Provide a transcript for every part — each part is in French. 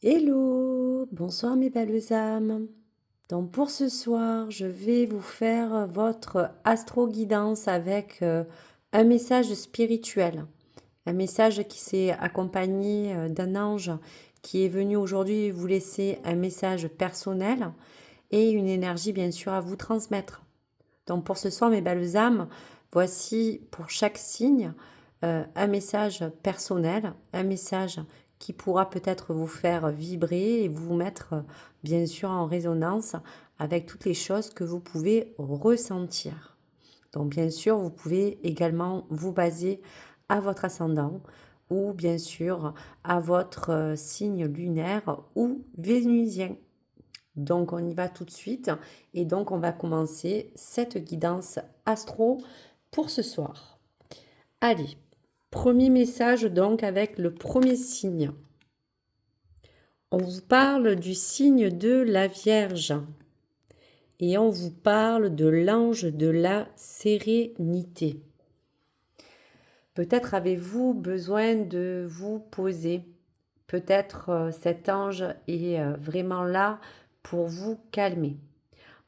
Hello, bonsoir mes belles âmes. Donc pour ce soir, je vais vous faire votre astro-guidance avec un message spirituel. Un message qui s'est accompagné d'un ange qui est venu aujourd'hui vous laisser un message personnel et une énergie bien sûr à vous transmettre. Donc pour ce soir mes belles âmes, voici pour chaque signe un message personnel, un message qui pourra peut-être vous faire vibrer et vous mettre bien sûr en résonance avec toutes les choses que vous pouvez ressentir. Donc bien sûr, vous pouvez également vous baser à votre ascendant ou bien sûr à votre signe lunaire ou vénusien. Donc on y va tout de suite et donc on va commencer cette guidance astro pour ce soir. Allez, premier message donc avec le premier signe. On vous parle du signe de la Vierge et on vous parle de l'ange de la sérénité. Peut-être avez-vous besoin de vous poser. Peut-être cet ange est vraiment là pour vous calmer.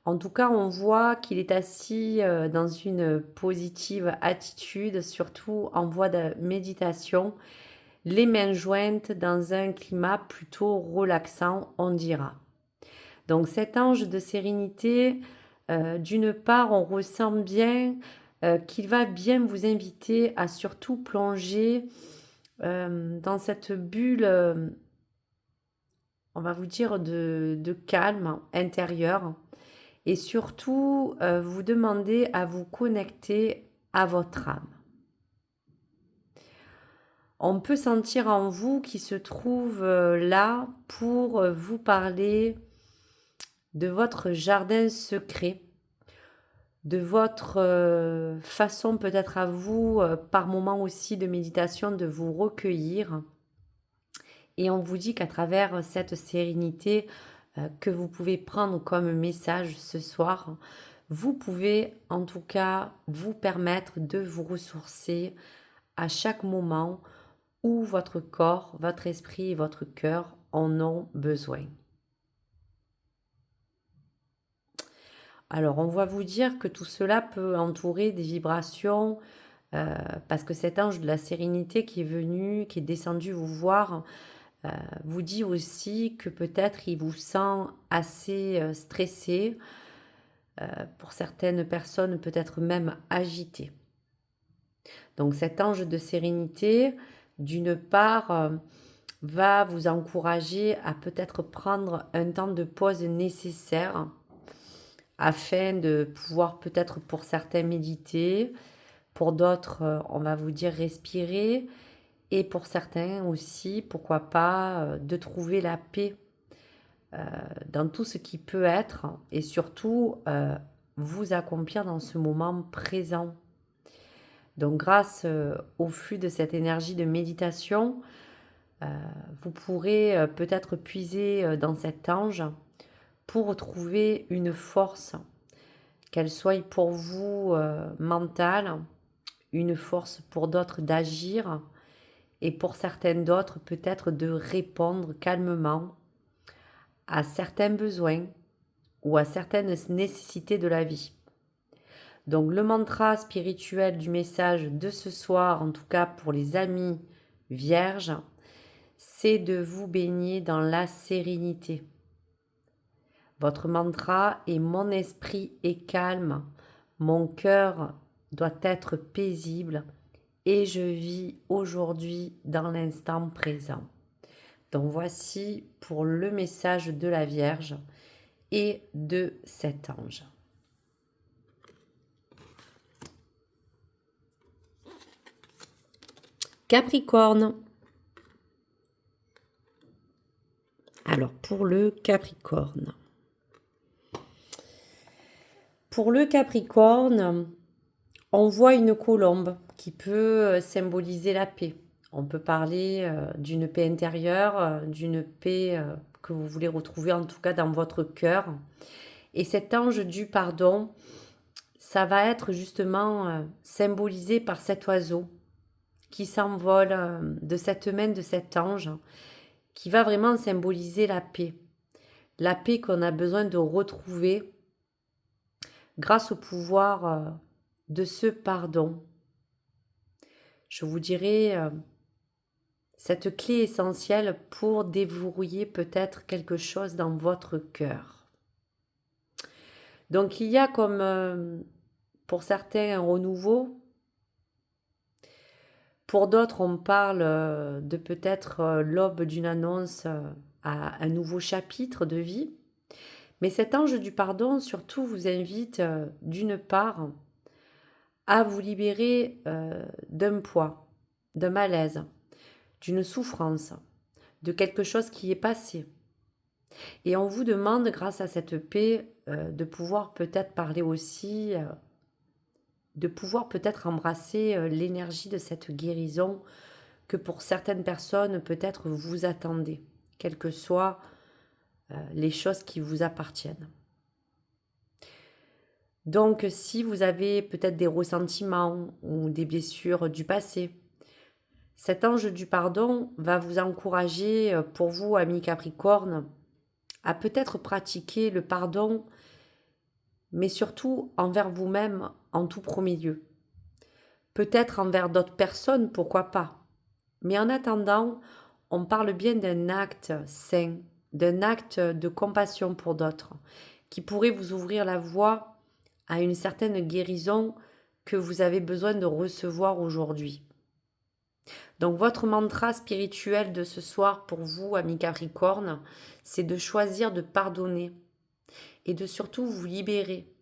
En tout cas, on voit qu'il est assis dans une positive attitude, surtout en voie de méditation, les mains jointes dans un climat plutôt relaxant, on dira. Donc cet ange de sérénité, d'une part, on ressent bien qu'il va bien vous inviter à surtout plonger dans cette bulle, on va vous dire, de calme intérieur. Et surtout, vous demander à vous connecter à votre âme. On peut sentir en vous qui se trouve là pour vous parler de votre jardin secret, de votre façon peut-être à vous, par moment aussi de méditation, de vous recueillir. Et on vous dit qu'à travers cette sérénité que vous pouvez prendre comme message ce soir, vous pouvez en tout cas vous permettre de vous ressourcer à chaque moment où votre corps, votre esprit et votre cœur en ont besoin. Alors, on va vous dire que tout cela peut entourer des vibrations, parce que cet ange de la sérénité qui est venu, qui est descendu vous voir, vous dit aussi que peut-être il vous sent assez stressé, pour certaines personnes peut-être même agité. Donc cet ange de sérénité, d'une part, va vous encourager à peut-être prendre un temps de pause nécessaire afin de pouvoir peut-être pour certains méditer, pour d'autres, on va vous dire respirer, et pour certains aussi, pourquoi pas, de trouver la paix dans tout ce qui peut être et surtout vous accomplir dans ce moment présent. Donc grâce au flux de cette énergie de méditation, vous pourrez peut-être puiser dans cet ange pour retrouver une force, qu'elle soit pour vous mentale, une force pour d'autres d'agir et pour certaines d'autres peut-être de répondre calmement à certains besoins ou à certaines nécessités de la vie. Donc le mantra spirituel du message de ce soir, en tout cas pour les amis vierges, c'est de vous baigner dans la sérénité. Votre mantra est: mon esprit est calme, mon cœur doit être paisible et je vis aujourd'hui dans l'instant présent. Donc voici pour le message de la Vierge et de cet ange. Capricorne. Alors pour le Capricorne. Pour le Capricorne, on voit une colombe qui peut symboliser la paix. On peut parler d'une paix intérieure, d'une paix que vous voulez retrouver en tout cas dans votre cœur. Et cet ange du pardon, ça va être justement symbolisé par cet oiseau qui s'envole de cette main de cet ange qui va vraiment symboliser la paix. La paix qu'on a besoin de retrouver grâce au pouvoir de ce pardon. Je vous dirais cette clé essentielle pour déverrouiller peut-être quelque chose dans votre cœur. Donc il y a comme pour certains un renouveau, pour d'autres on parle de peut-être l'aube d'une annonce à un nouveau chapitre de vie. Mais cet ange du pardon surtout vous invite d'une part à vous libérer d'un poids, d'un malaise, d'une souffrance, de quelque chose qui est passé. Et on vous demande, grâce à cette paix, de pouvoir peut-être parler aussi, de pouvoir peut-être embrasser l'énergie de cette guérison que pour certaines personnes, peut-être vous attendez, quelles que soient les choses qui vous appartiennent. Donc, si vous avez peut-être des ressentiments ou des blessures du passé, cet ange du pardon va vous encourager, pour vous, amis Capricorne, à peut-être pratiquer le pardon, mais surtout envers vous-même en tout premier lieu. Peut-être envers d'autres personnes, pourquoi pas. Mais en attendant, on parle bien d'un acte sain, d'un acte de compassion pour d'autres, qui pourrait vous ouvrir la voie à une certaine guérison que vous avez besoin de recevoir aujourd'hui. Donc votre mantra spirituel de ce soir pour vous, amis Capricorne, c'est de choisir de pardonner et de surtout vous libérer,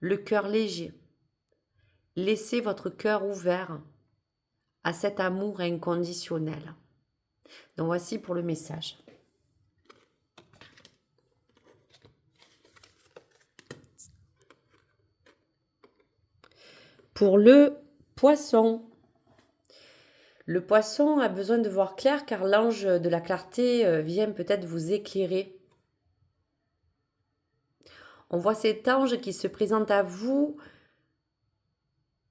le cœur léger. Laissez votre cœur ouvert à cet amour inconditionnel. Donc voici pour le message. Pour le poisson. Le poisson a besoin de voir clair car l'ange de la clarté vient peut-être vous éclairer. On voit cet ange qui se présente à vous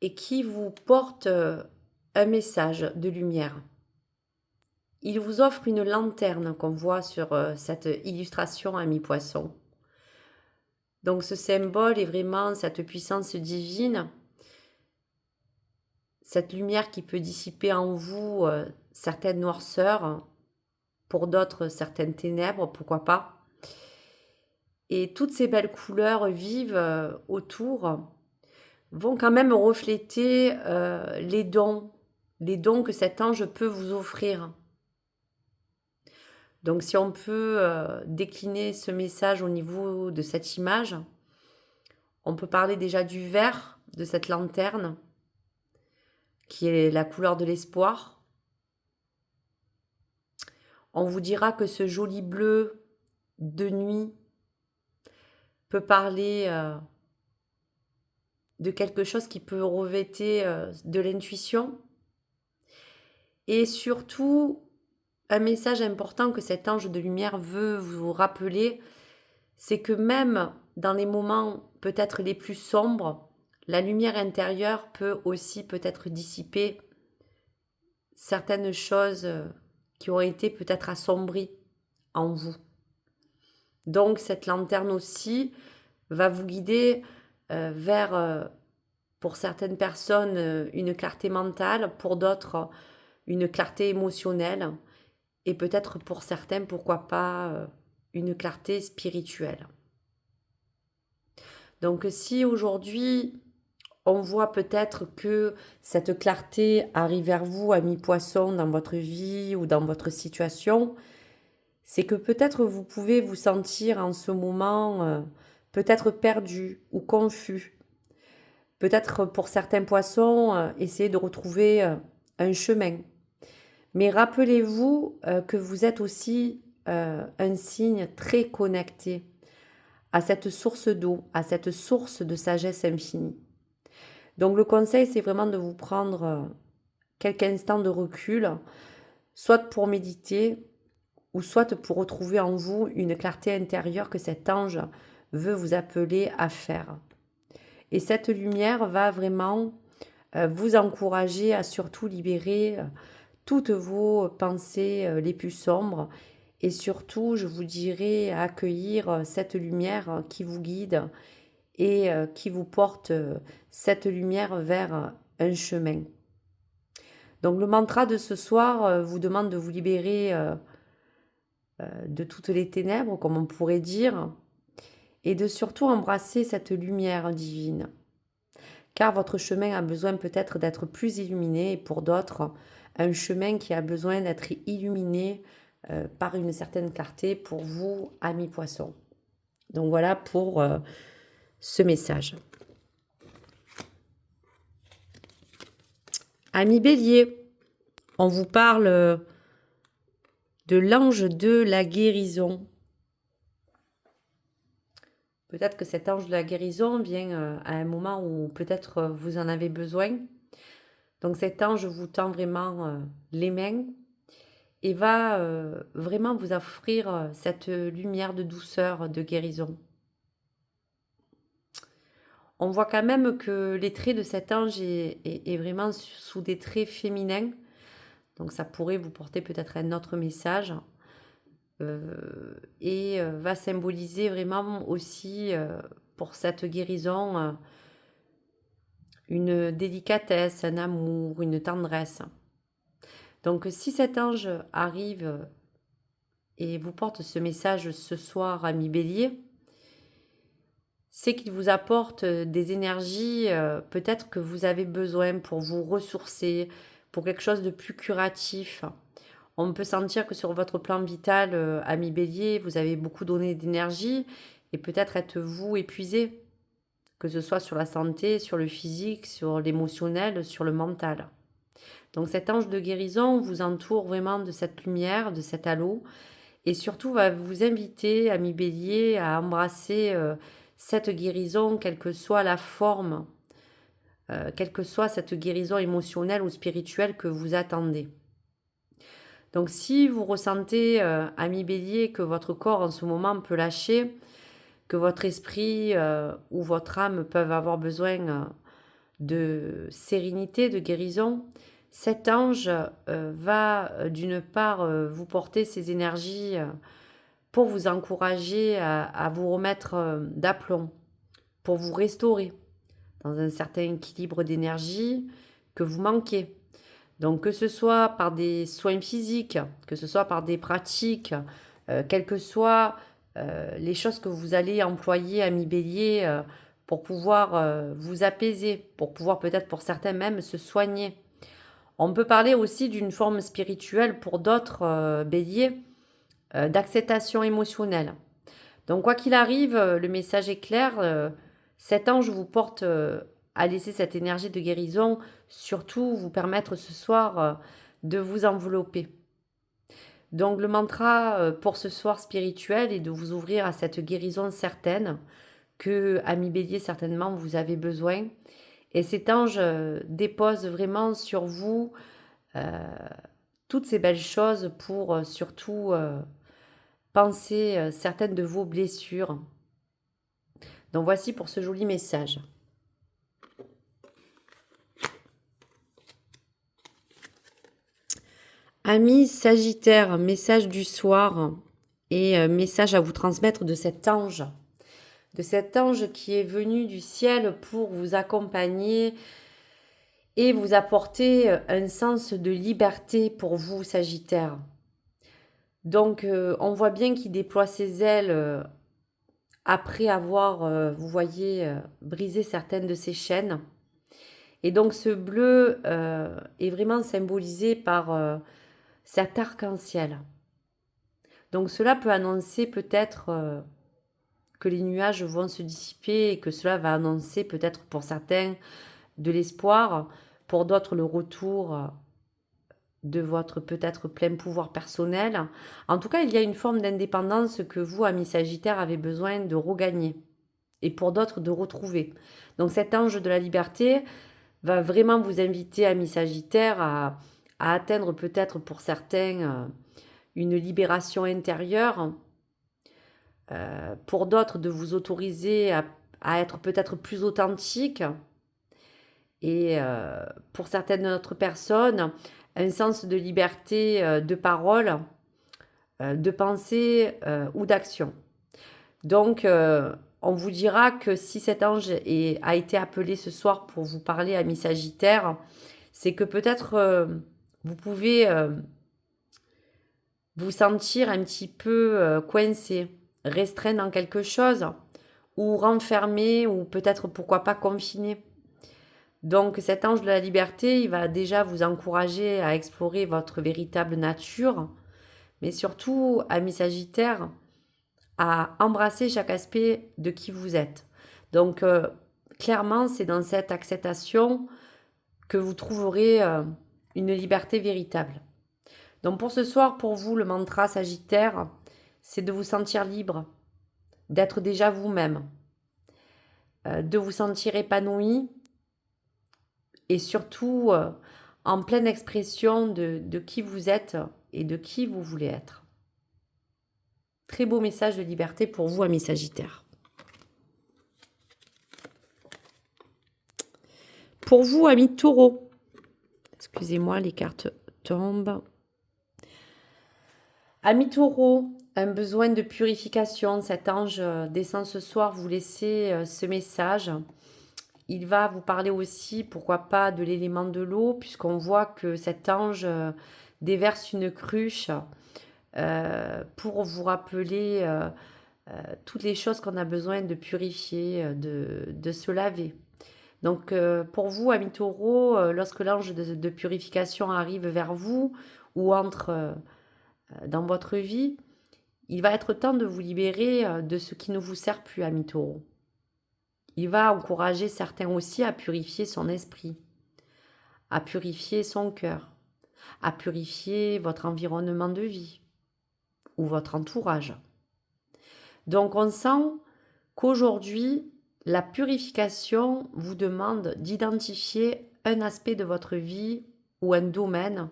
et qui vous porte un message de lumière. Il vous offre une lanterne qu'on voit sur cette illustration à mi-poisson. Donc ce symbole est vraiment cette puissance divine, cette lumière qui peut dissiper en vous certaines noirceurs, pour d'autres certaines ténèbres, pourquoi pas. Et toutes ces belles couleurs vives autour vont quand même refléter les dons que cet ange peut vous offrir. Donc si on peut décliner ce message au niveau de cette image, on peut parler déjà du vert de cette lanterne, qui est la couleur de l'espoir. On vous dira que ce joli bleu de nuit peut parler de quelque chose qui peut revêter de l'intuition. Et surtout, un message important que cet ange de lumière veut vous rappeler, c'est que même dans les moments peut-être les plus sombres, la lumière intérieure peut aussi peut-être dissiper certaines choses qui ont été peut-être assombries en vous. Donc cette lanterne aussi va vous guider vers, pour certaines personnes, une clarté mentale, pour d'autres, une clarté émotionnelle, et peut-être pour certains, pourquoi pas, une clarté spirituelle. Donc si aujourd'hui, on voit peut-être que cette clarté arrive vers vous à mi-poisson dans votre vie ou dans votre situation, c'est que peut-être vous pouvez vous sentir en ce moment peut-être perdu ou confus. Peut-être pour certains poissons, essayer de retrouver un chemin. Mais rappelez-vous que vous êtes aussi un signe très connecté à cette source d'eau, à cette source de sagesse infinie. Donc le conseil, c'est vraiment de vous prendre quelques instants de recul, soit pour méditer, ou soit pour retrouver en vous une clarté intérieure que cet ange veut vous appeler à faire. Et cette lumière va vraiment vous encourager à surtout libérer toutes vos pensées les plus sombres. Et surtout, je vous dirais à accueillir cette lumière qui vous guide et qui vous porte cette lumière vers un chemin. Donc le mantra de ce soir vous demande de vous libérer de toutes les ténèbres, comme on pourrait dire, et de surtout embrasser cette lumière divine. Car votre chemin a besoin peut-être d'être plus illuminé, et pour d'autres, un chemin qui a besoin d'être illuminé par une certaine clarté pour vous, amis poissons. Donc voilà pour ce message. Amis bélier, on vous parle de l'ange de la guérison. Peut-être que cet ange de la guérison vient à un moment où peut-être vous en avez besoin. Donc cet ange vous tend vraiment les mains et va vraiment vous offrir cette lumière de douceur, de guérison. On voit quand même que les traits de cet ange est vraiment sous des traits féminins. Donc ça pourrait vous porter peut-être un autre message. Et va symboliser vraiment aussi pour cette guérison une délicatesse, un amour, une tendresse. Donc si cet ange arrive et vous porte ce message ce soir, ami bélier, c'est qu'il vous apporte des énergies peut-être que vous avez besoin pour vous ressourcer, pour quelque chose de plus curatif. On peut sentir que sur votre plan vital, ami bélier, vous avez beaucoup donné d'énergie et peut-être êtes-vous épuisé, que ce soit sur la santé, sur le physique, sur l'émotionnel, sur le mental. Donc cet ange de guérison vous entoure vraiment de cette lumière, de cet halo, et surtout va vous inviter, ami bélier, à embrasser cette guérison, quelle que soit la forme, quelle que soit cette guérison émotionnelle ou spirituelle que vous attendez. Donc si vous ressentez, ami bélier, que votre corps en ce moment peut lâcher, que votre esprit ou votre âme peuvent avoir besoin de sérénité, de guérison, cet ange va d'une part vous porter ses énergies pour vous encourager à vous remettre d'aplomb, pour vous restaurer dans un certain équilibre d'énergie que vous manquez. Donc que ce soit par des soins physiques, que ce soit par des pratiques, quelles que soient les choses que vous allez employer, ami bélier, pour pouvoir vous apaiser, pour pouvoir peut-être pour certains même se soigner. On peut parler aussi d'une forme spirituelle pour d'autres béliers, d'acceptation émotionnelle. Donc quoi qu'il arrive, le message est clair, cet ange vous porte à laisser cette énergie de guérison, surtout vous permettre ce soir de vous envelopper. Donc le mantra pour ce soir spirituel est de vous ouvrir à cette guérison certaine que, ami bélier, certainement vous avez besoin. Et cet ange dépose vraiment sur vous toutes ces belles choses pour surtout penser certaines de vos blessures. Donc voici pour ce joli message. Amis Sagittaire, message du soir et message à vous transmettre de cet ange. De cet ange qui est venu du ciel pour vous accompagner et vous apporter un sens de liberté pour vous, Sagittaire. Donc on voit bien qu'il déploie ses ailes après avoir, vous voyez, brisé certaines de ses chaînes. Et donc ce bleu est vraiment symbolisé par cet arc-en-ciel. Donc cela peut annoncer peut-être que les nuages vont se dissiper et que cela va annoncer peut-être pour certains de l'espoir, pour d'autres le retour de votre peut-être plein pouvoir personnel. En tout cas, il y a une forme d'indépendance que vous, amis Sagittaire, avez besoin de regagner et pour d'autres de retrouver. Donc cet ange de la liberté va vraiment vous inviter, amis Sagittaire, à atteindre peut-être pour certains une libération intérieure, pour d'autres de vous autoriser à être peut-être plus authentique et pour certaines autres personnes, un sens de liberté de parole, de pensée ou d'action. Donc, on vous dira que si cet ange a été appelé ce soir pour vous parler, amis Sagittaires, c'est que peut-être vous pouvez vous sentir un petit peu coincé, restreint dans quelque chose, ou renfermé, ou peut-être pourquoi pas confiné. Donc cet ange de la liberté, il va déjà vous encourager à explorer votre véritable nature, mais surtout, amis Sagittaires, à embrasser chaque aspect de qui vous êtes. Donc clairement, c'est dans cette acceptation que vous trouverez une liberté véritable. Donc pour ce soir, pour vous, le mantra Sagittaire, c'est de vous sentir libre, d'être déjà vous-même, de vous sentir épanoui et surtout en pleine expression de qui vous êtes et de qui vous voulez être. Très beau message de liberté pour vous, amis Sagittaires. Pour vous, amis Taureaux, excusez-moi, les cartes tombent. Amis Taureaux, un besoin de purification. Cet ange descend ce soir vous laisser ce message. Il va vous parler aussi, pourquoi pas, de l'élément de l'eau, puisqu'on voit que cet ange déverse une cruche pour vous rappeler toutes les choses qu'on a besoin de purifier, de se laver. Donc pour vous, amis Taureaux, lorsque l'ange de purification arrive vers vous ou entre dans votre vie, il va être temps de vous libérer de ce qui ne vous sert plus, amis Taureaux. Il va encourager certains aussi à purifier son esprit, à purifier son cœur, à purifier votre environnement de vie ou votre entourage. Donc on sent qu'aujourd'hui, la purification vous demande d'identifier un aspect de votre vie ou un domaine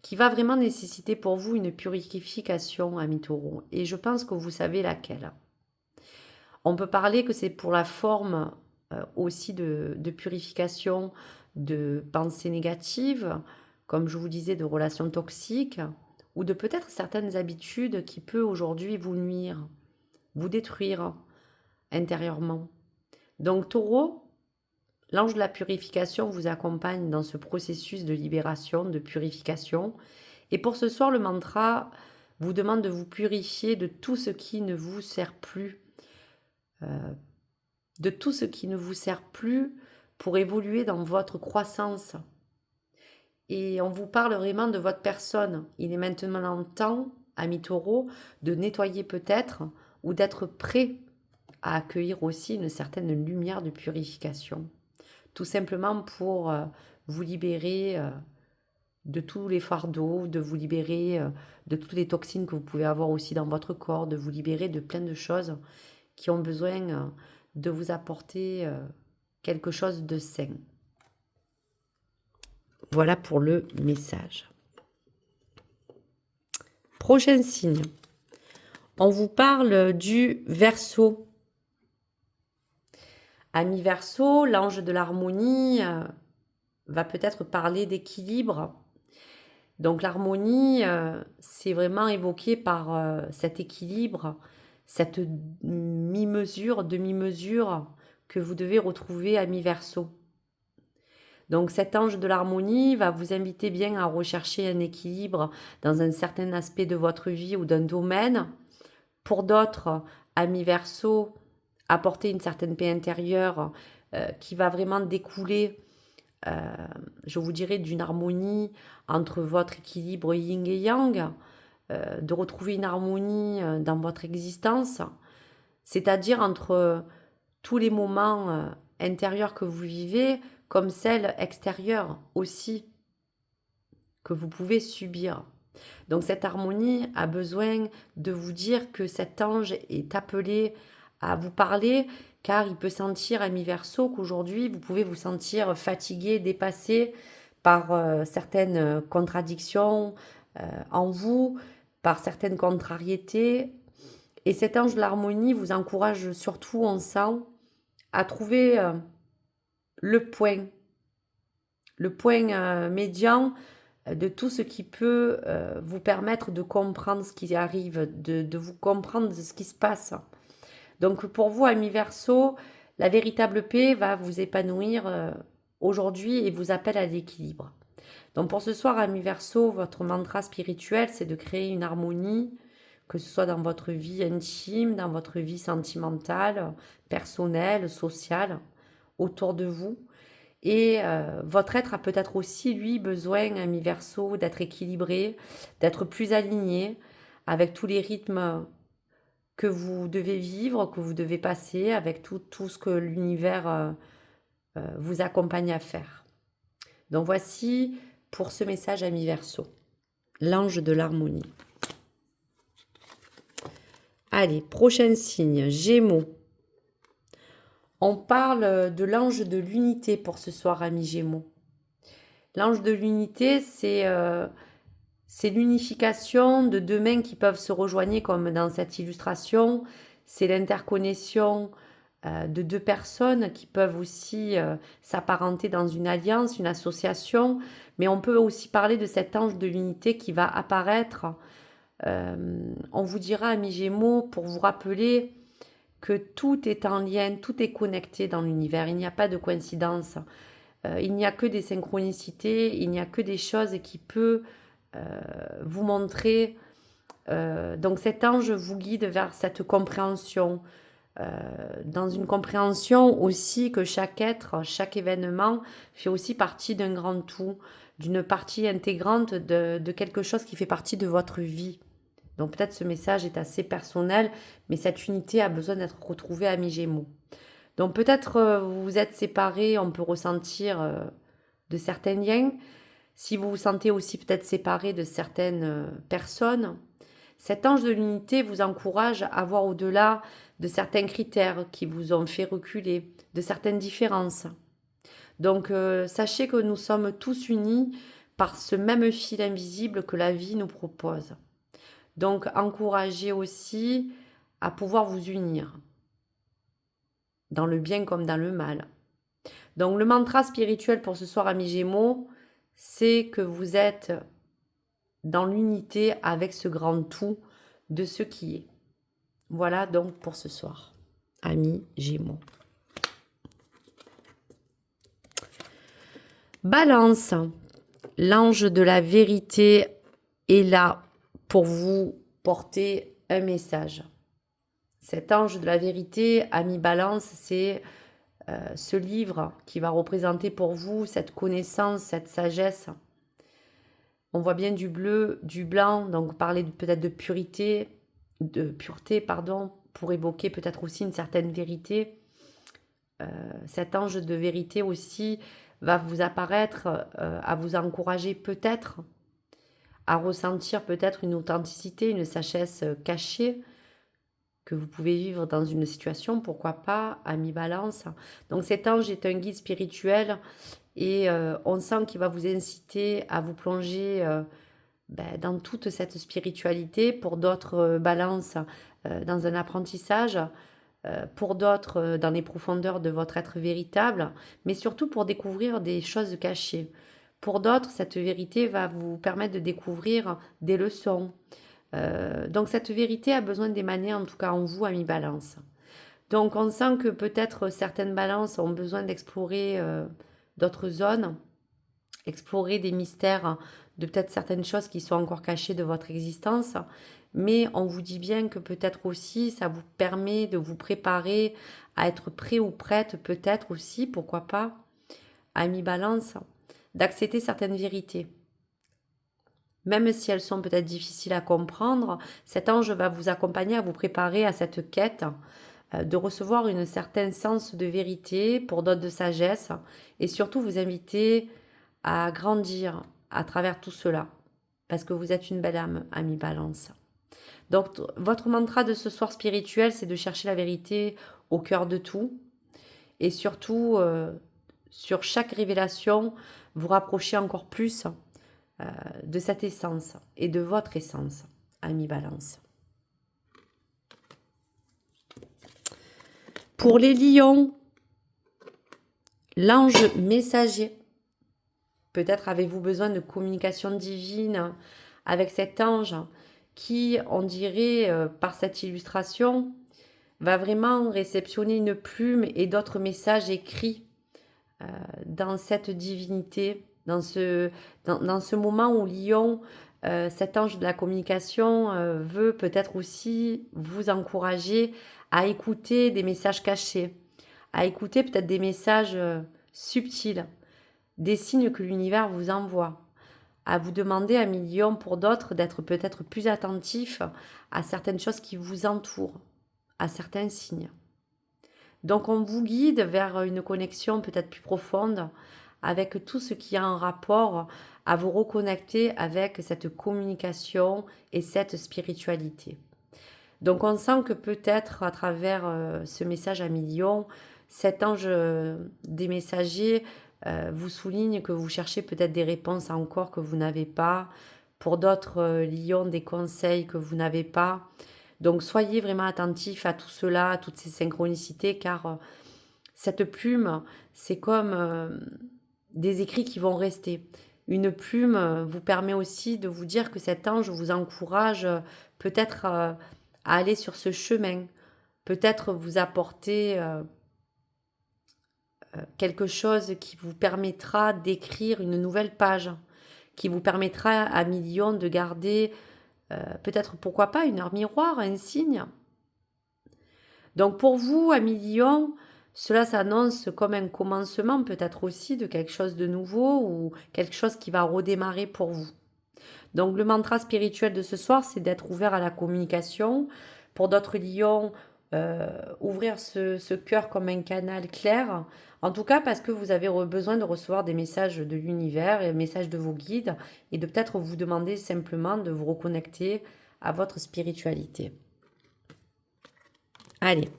qui va vraiment nécessiter pour vous une purification, amis Taureaux. Et je pense que vous savez laquelle. On peut parler que c'est pour la forme aussi de purification de pensées négatives, comme je vous disais, de relations toxiques, ou de peut-être certaines habitudes qui peuvent aujourd'hui vous nuire, vous détruire intérieurement. Donc Taureau, l'ange de la purification vous accompagne dans ce processus de libération, de purification. Et pour ce soir, le mantra vous demande de vous purifier de tout ce qui ne vous sert plus, pour évoluer dans votre croissance. Et on vous parle vraiment de votre personne. Il est maintenant temps, amis Taureaux, de nettoyer peut-être ou d'être prêt à accueillir aussi une certaine lumière de purification. Tout simplement pour vous libérer de tous les fardeaux, de vous libérer de toutes les toxines que vous pouvez avoir aussi dans votre corps, de vous libérer de plein de choses qui ont besoin de vous apporter quelque chose de sain. Voilà pour le message. Prochain signe. On vous parle du Verseau. Ami Verseau, l'ange de l'harmonie va peut-être parler d'équilibre. Donc l'harmonie, c'est vraiment évoqué par cet équilibre, cette mi-mesure, demi-mesure que vous devez retrouver, ami Verseau. Donc cet ange de l'harmonie va vous inviter bien à rechercher un équilibre dans un certain aspect de votre vie ou d'un domaine. Pour d'autres, amis Verseau, apporter une certaine paix intérieure qui va vraiment découler, je vous dirais, d'une harmonie entre votre équilibre yin et yang, de retrouver une harmonie dans votre existence, c'est-à-dire entre tous les moments intérieurs que vous vivez, comme celles extérieures aussi, que vous pouvez subir. Donc cette harmonie a besoin de vous dire que cet ange est appelé à vous parler, car il peut sentir, ami Verseau, qu'aujourd'hui vous pouvez vous sentir fatigué, dépassé par certaines contradictions en vous, par certaines contrariétés. Et cet ange de l'harmonie vous encourage surtout, on sent, à trouver le point médian de tout ce qui peut vous permettre de comprendre ce qui arrive, de vous comprendre de ce qui se passe. Donc pour vous, amis Verseau, la véritable paix va vous épanouir aujourd'hui et vous appelle à l'équilibre. Donc pour ce soir, amis Verseau, votre mantra spirituel, c'est de créer une harmonie, que ce soit dans votre vie intime, dans votre vie sentimentale, personnelle, sociale, autour de vous. Et votre être a peut-être aussi, lui, besoin, ami Verseau, d'être équilibré, d'être plus aligné avec tous les rythmes que vous devez vivre, que vous devez passer, avec tout ce que l'univers vous accompagne à faire. Donc voici pour ce message, ami Verseau, l'ange de l'harmonie. Allez, prochain signe, Gémeaux. On parle de l'ange de l'unité pour ce soir, ami Gémeaux. L'ange de l'unité, c'est l'unification de deux mains qui peuvent se rejoigner comme dans cette illustration. C'est l'interconnexion de deux personnes qui peuvent aussi s'apparenter dans une alliance, une association. Mais on peut aussi parler de cet ange de l'unité qui va apparaître. On vous dira, amis Gémeaux, pour vous rappeler que tout est en lien, tout est connecté dans l'univers. Il n'y a pas de coïncidence. Il n'y a que des synchronicités, il n'y a que des choses qui peuvent vous montrer. Donc cet ange vous guide vers cette compréhension. Dans une compréhension aussi que chaque être, chaque événement fait aussi partie d'un grand tout, d'une partie intégrante de quelque chose qui fait partie de votre vie. Donc peut-être ce message est assez personnel, mais cette unité a besoin d'être retrouvée à mi-Gémeaux. Donc peut-être vous vous êtes séparés, on peut ressentir de certains liens. Si vous vous sentez aussi peut-être séparé de certaines personnes, cet ange de l'unité vous encourage à voir au-delà de certains critères qui vous ont fait reculer, de certaines différences. Donc sachez que nous sommes tous unis par ce même fil invisible que la vie nous propose. Donc encouragez aussi à pouvoir vous unir, dans le bien comme dans le mal. Donc le mantra spirituel pour ce soir, amis Gémeaux, c'est que vous êtes dans l'unité avec ce grand tout de ce qui est. Voilà donc pour ce soir, amis Gémeaux. Balance, l'ange de la vérité est là pour vous porter un message. Cet ange de la vérité, ami Balance, c'est ce livre qui va représenter pour vous cette connaissance, cette sagesse. On voit bien du bleu, du blanc, donc parler peut-être de pureté, pour évoquer peut-être aussi une certaine vérité. Cet ange de vérité aussi va vous apparaître, à vous encourager peut-être, à ressentir peut-être une authenticité, une sagesse cachée que vous pouvez vivre dans une situation, pourquoi pas, à mi-balance. Donc cet ange est un guide spirituel et on sent qu'il va vous inciter à vous plonger dans toute cette spiritualité. Pour d'autres, balances dans un apprentissage, pour d'autres, dans les profondeurs de votre être véritable, mais surtout pour découvrir des choses cachées. Pour d'autres, cette vérité va vous permettre de découvrir des leçons. Donc cette vérité a besoin d'émaner, en tout cas en vous, amis Balance. Donc on sent que peut-être certaines balances ont besoin d'explorer d'autres zones, explorer des mystères de peut-être certaines choses qui sont encore cachées de votre existence. Mais on vous dit bien que peut-être aussi ça vous permet de vous préparer à être prêt ou prête, peut-être aussi, pourquoi pas, amis Balance, d'accepter certaines vérités. Même si elles sont peut-être difficiles à comprendre, cet ange va vous accompagner à vous préparer à cette quête de recevoir une certaine sens de vérité, pour d'autres de sagesse, et surtout vous inviter à grandir à travers tout cela, parce que vous êtes une belle âme, ami Balance. Donc votre mantra de ce soir spirituel, c'est de chercher la vérité au cœur de tout, et surtout sur chaque révélation, vous rapprocher encore plus de cette essence et de votre essence, ami Balance. Pour les lions, l'ange messager Peut-être avez-vous besoin de communication divine avec cet ange qui, on dirait, par cette illustration, va vraiment réceptionner une plume et d'autres messages écrits dans cette divinité, dans ce moment où Lion, cet ange de la communication, veut peut-être aussi vous encourager à écouter des messages cachés, à écouter peut-être des messages subtils, des signes que l'univers vous envoie, à vous demander à millions pour d'autres d'être peut-être plus attentifs à certaines choses qui vous entourent, à certains signes. Donc on vous guide vers une connexion peut-être plus profonde avec tout ce qui a un rapport à vous reconnecter avec cette communication et cette spiritualité. Donc on sent que peut-être à travers ce message à millions, cet ange des messagers vous souligne que vous cherchez peut-être des réponses encore que vous n'avez pas. Pour d'autres lions, des conseils que vous n'avez pas. Donc soyez vraiment attentifs à tout cela, à toutes ces synchronicités, car cette plume, c'est comme des écrits qui vont rester. Une plume vous permet aussi de vous dire que cet ange vous encourage peut-être à aller sur ce chemin, peut-être vous apporter quelque chose qui vous permettra d'écrire une nouvelle page, qui vous permettra à millions de garder peut-être pourquoi pas une heure miroir, un signe. Donc pour vous, à millions, cela s'annonce comme un commencement peut-être aussi de quelque chose de nouveau ou quelque chose qui va redémarrer pour vous. Donc le mantra spirituel de ce soir, c'est d'être ouvert à la communication. Pour d'autres lions, ouvrir ce cœur comme un canal clair. En tout cas, parce que vous avez besoin de recevoir des messages de l'univers et des messages de vos guides et de peut-être vous demander simplement de vous reconnecter à votre spiritualité. Allez,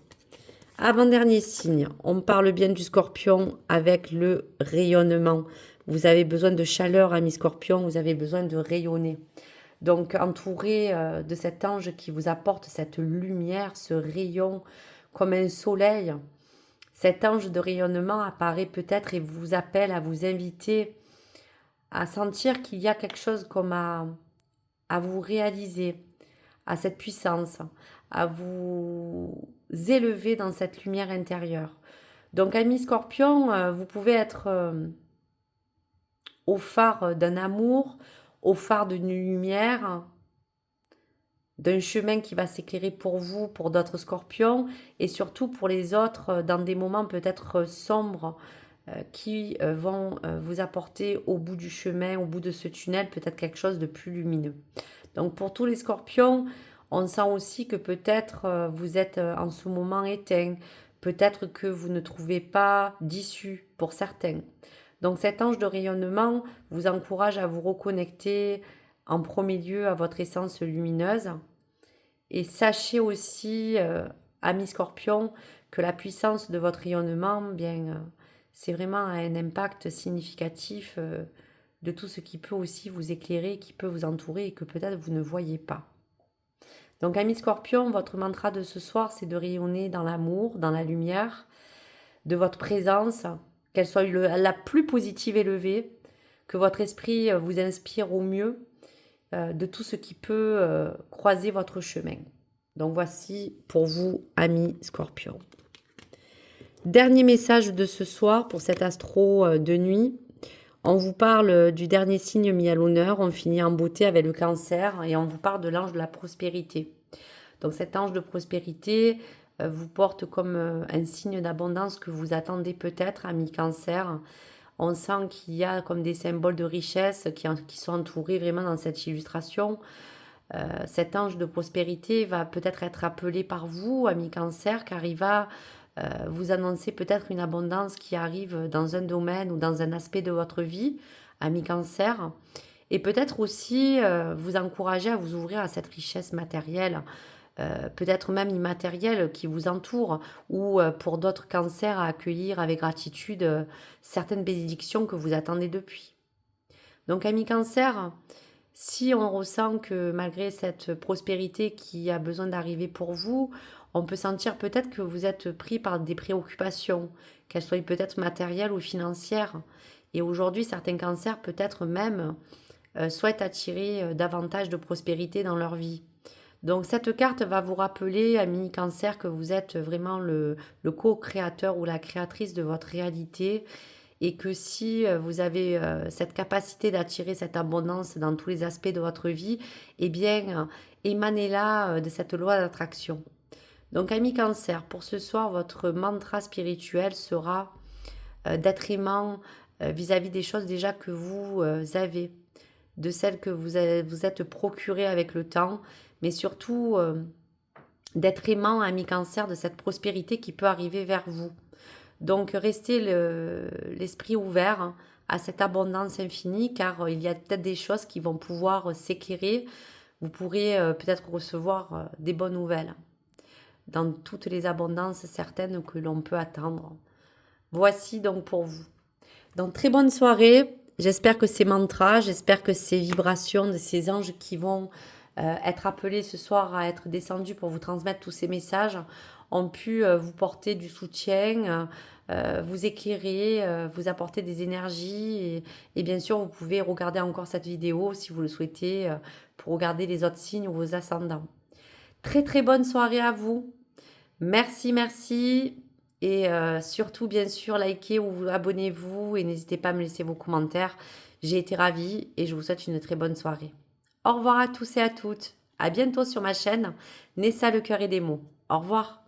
avant-dernier signe, on parle bien du scorpion avec le rayonnement. Vous avez besoin de chaleur, ami scorpion, vous avez besoin de rayonner. Donc entouré de cet ange qui vous apporte cette lumière, ce rayon comme un soleil, cet ange de rayonnement apparaît peut-être et vous appelle à vous inviter à sentir qu'il y a quelque chose comme à vous réaliser, à cette puissance, à vous élever dans cette lumière intérieure. Donc, ami Scorpion, vous pouvez être au phare d'un amour, au phare d'une lumière, d'un chemin qui va s'éclairer pour vous, pour d'autres scorpions, et surtout pour les autres, dans des moments peut-être sombres, qui vont vous apporter au bout du chemin, au bout de ce tunnel, peut-être quelque chose de plus lumineux. Donc pour tous les scorpions, on sent aussi que peut-être vous êtes en ce moment éteint, peut-être que vous ne trouvez pas d'issue pour certains. Donc cet ange de rayonnement vous encourage à vous reconnecter en premier lieu à votre essence lumineuse. Et sachez aussi, amis scorpions, que la puissance de votre rayonnement, bien, c'est vraiment un impact significatif de tout ce qui peut aussi vous éclairer, qui peut vous entourer et que peut-être vous ne voyez pas. Donc, amis scorpions, votre mantra de ce soir, c'est de rayonner dans l'amour, dans la lumière, de votre présence, qu'elle soit la plus positive élevée, que votre esprit vous inspire au mieux de tout ce qui peut croiser votre chemin. Donc voici pour vous, amis scorpions. Dernier message de ce soir pour cet astro de nuit. On vous parle du dernier signe mis à l'honneur. On finit en beauté avec le cancer et on vous parle de l'ange de la prospérité. Donc cet ange de prospérité vous porte comme un signe d'abondance que vous attendez peut-être, amis cancer. On sent qu'il y a comme des symboles de richesse qui sont entourés vraiment dans cette illustration. Cet ange de prospérité va peut-être être appelé par vous, ami cancer, car il va vous annoncer peut-être une abondance qui arrive dans un domaine ou dans un aspect de votre vie, ami cancer, et peut-être aussi vous encourager à vous ouvrir à cette richesse matérielle, peut-être même immatérielle qui vous entoure, ou pour d'autres cancers à accueillir avec gratitude certaines bénédictions que vous attendez depuis. Donc, ami cancer, si on ressent que malgré cette prospérité qui a besoin d'arriver pour vous, on peut sentir peut-être que vous êtes pris par des préoccupations, qu'elles soient peut-être matérielles ou financières, Et aujourd'hui, certains cancers peut-être même souhaitent attirer davantage de prospérité dans leur vie. Donc cette carte va vous rappeler, ami cancer, que vous êtes vraiment le co-créateur ou la créatrice de votre réalité et que si vous avez cette capacité d'attirer cette abondance dans tous les aspects de votre vie, eh bien, émanez-la de cette loi d'attraction. Donc, ami cancer, pour ce soir, votre mantra spirituel sera d'être aimant vis-à-vis des choses déjà que vous avez, de celles que vous êtes procurées avec le temps, mais surtout d'être aimant, ami cancer, de cette prospérité qui peut arriver vers vous. Donc restez l'esprit ouvert à cette abondance infinie car il y a peut-être des choses qui vont pouvoir s'éclairer. Vous pourrez peut-être recevoir des bonnes nouvelles dans toutes les abondances certaines que l'on peut attendre. Voici donc pour vous. Donc très bonne soirée. J'espère que ces mantras, j'espère que ces vibrations de ces anges qui vont être appelés ce soir à être descendus pour vous transmettre tous ces messages ont pu vous porter du soutien, vous éclairer, vous apporter des énergies. Et bien sûr, vous pouvez regarder encore cette vidéo si vous le souhaitez pour regarder les autres signes ou vos ascendants. Très très bonne soirée à vous. Merci, merci. Et surtout, bien sûr, likez ou abonnez-vous et n'hésitez pas à me laisser vos commentaires. J'ai été ravie et je vous souhaite une très bonne soirée. Au revoir à tous et à toutes. À bientôt sur ma chaîne Nessa le cœur et des mots. Au revoir.